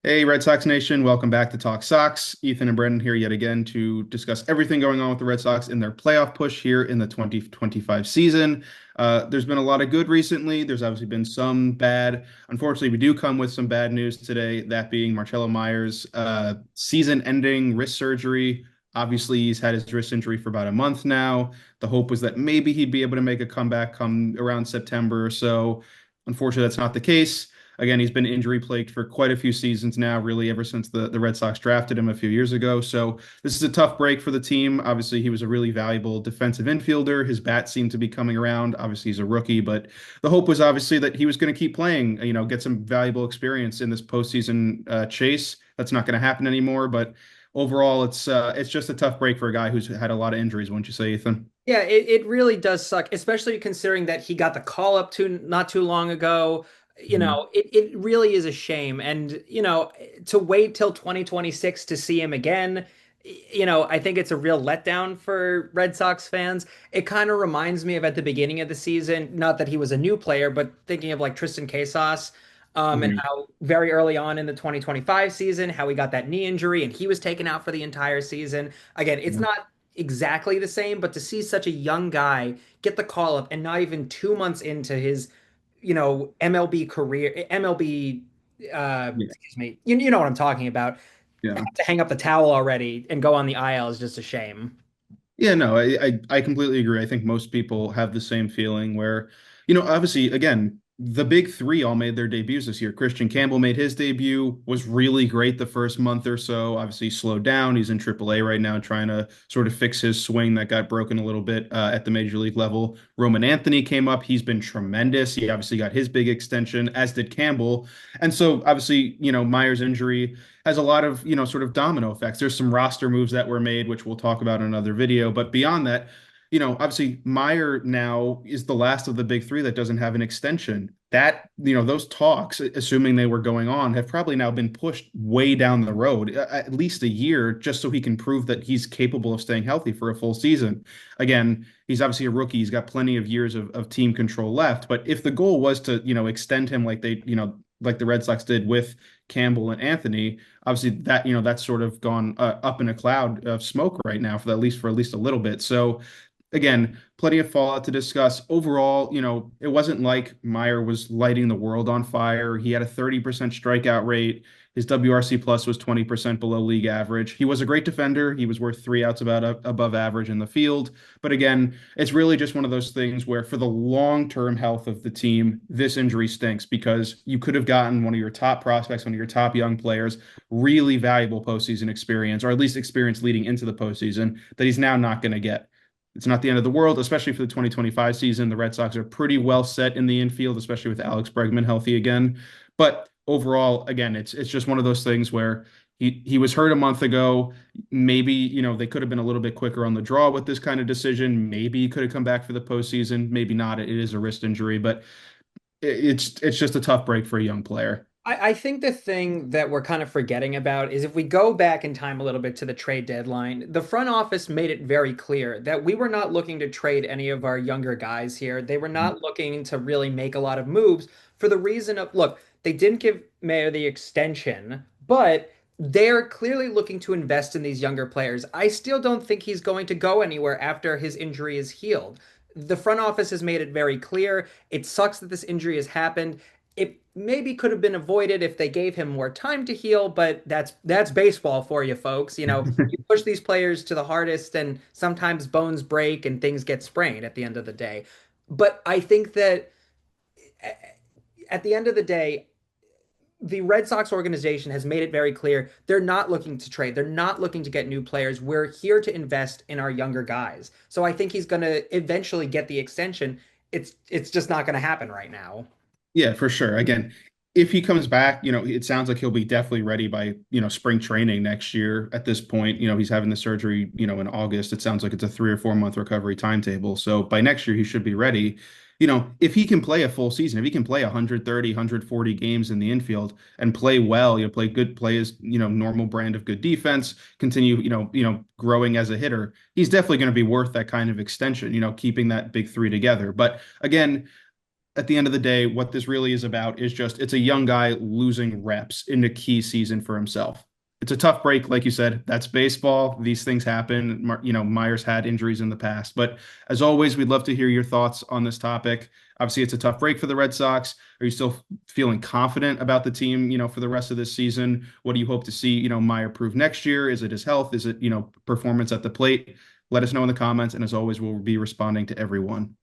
Hey, Red Sox Nation, welcome back to Talk Sox. Ethan and Brendan here yet again to discuss everything going on with the Red Sox in their playoff push here in the 2025 season. There's been a lot of good recently. There's obviously been some bad. Unfortunately, we do come with some bad news today, that being Marcelo Mayer's season-ending wrist surgery. Obviously, he's had his wrist injury for about a month now. The hope was that maybe he'd be able to make a comeback come around September or so. Unfortunately, that's not the case. Again, he's been injury plagued for quite a few seasons now, really ever since the Red Sox drafted him a few years ago. So this is a tough break for the team. Obviously, he was a really valuable defensive infielder. His bat seemed to be coming around. Obviously, he's a rookie, but the hope was obviously that he was going to keep playing, get some valuable experience in this postseason chase. That's not going to happen anymore. But overall, it's just a tough break for a guy who's had a lot of injuries, wouldn't you say, Ethan? Yeah, it really does suck, especially considering that he got the call up to not too long ago. Mhm. It really is a shame. And, to wait till 2026 to see him again, I think it's a real letdown for Red Sox fans. It kind of reminds me of at the beginning of the season, not that he was a new player, but thinking of like Tristan Casas, and Mhm. how very early on in the 2025 season, how he got that knee injury and he was taken out for the entire season. Again, it's Yeah. not exactly the same, but to see such a young guy get the call up and not even 2 months into his, MLB career, MLB, Yeah. excuse me, you know what I'm talking about. Yeah. To hang up the towel already and go on the IL is just a shame. Yeah, no, I completely agree. I think most people have the same feeling where, obviously, again, the big three all made their debuts this year. Christian Campbell made his debut, was really great the first month or so. Obviously, slowed down. He's in AAA right now, trying to sort of fix his swing that got broken a little bit at the major league level. Roman Anthony came up. He's been tremendous. He obviously got his big extension, as did Campbell. And so, obviously, Meyer's injury has a lot of, sort of domino effects. There's some roster moves that were made, which we'll talk about in another video. But beyond that, obviously Meyer now is the last of the big three that doesn't have an extension. That, those talks, assuming they were going on, have probably now been pushed way down the road, at least a year, just so he can prove that he's capable of staying healthy for a full season. Again, he's obviously a rookie. He's got plenty of years of team control left. But if the goal was to, extend him like like the Red Sox did with Campbell and Anthony, obviously that's sort of gone up in a cloud of smoke right now for at least a little bit. So again, plenty of fallout to discuss. Overall, it wasn't like Meyer was lighting the world on fire. He had a 30% strikeout rate. His WRC plus was 20% below league average. He was a great defender. He was worth 3 outs above average in the field. But again, it's really just one of those things where for the long-term health of the team, this injury stinks because you could have gotten one of your top prospects, one of your top young players, really valuable postseason experience, or at least experience leading into the postseason that he's now not going to get. It's not the end of the world, especially for the 2025 season. The Red Sox are pretty well set in the infield, especially with Alex Bregman healthy again. But overall, again, it's just one of those things where he was hurt a month ago. Maybe, they could have been a little bit quicker on the draw with this kind of decision. Maybe he could have come back for the postseason. Maybe not. It is a wrist injury, but it's just a tough break for a young player. I think the thing that we're kind of forgetting about is if we go back in time a little bit to the trade deadline, the front office made it very clear that we were not looking to trade any of our younger guys here. They were not looking to really make a lot of moves for the reason of, look, they didn't give Mayer the extension, but they're clearly looking to invest in these younger players. I still don't think he's going to go anywhere after his injury is healed. The front office has made it very clear. It sucks that this injury has happened. It maybe could have been avoided if they gave him more time to heal, but that's baseball for you folks. You push these players to the hardest and sometimes bones break and things get sprained at the end of the day. But I think that at the end of the day, the Red Sox organization has made it very clear they're not looking to trade. They're not looking to get new players. We're here to invest in our younger guys. So I think he's going to eventually get the extension. It's just not going to happen right now. Yeah, for sure. Again, if he comes back, it sounds like he'll be definitely ready by, spring training next year at this point. He's having the surgery, in August. It sounds like it's a 3 or 4 month recovery timetable. So by next year, he should be ready. If he can play a full season, if he can play 130, 140 games in the infield and play well, play good, play his, normal brand of good defense, continue, growing as a hitter, he's definitely going to be worth that kind of extension, keeping that big three together. But again, at the end of the day, what this really is about is just it's a young guy losing reps in a key season for himself. It's a tough break, like you said. That's baseball. These things happen. Myers had injuries in the past, but as always, we'd love to hear your thoughts on this topic. Obviously, it's a tough break for the Red Sox. Are you still feeling confident about the team, for the rest of this season? What do you hope to see, Meyer prove next year? Is it his health? Is it, performance at the plate? Let us know in the comments, and as always, we'll be responding to everyone.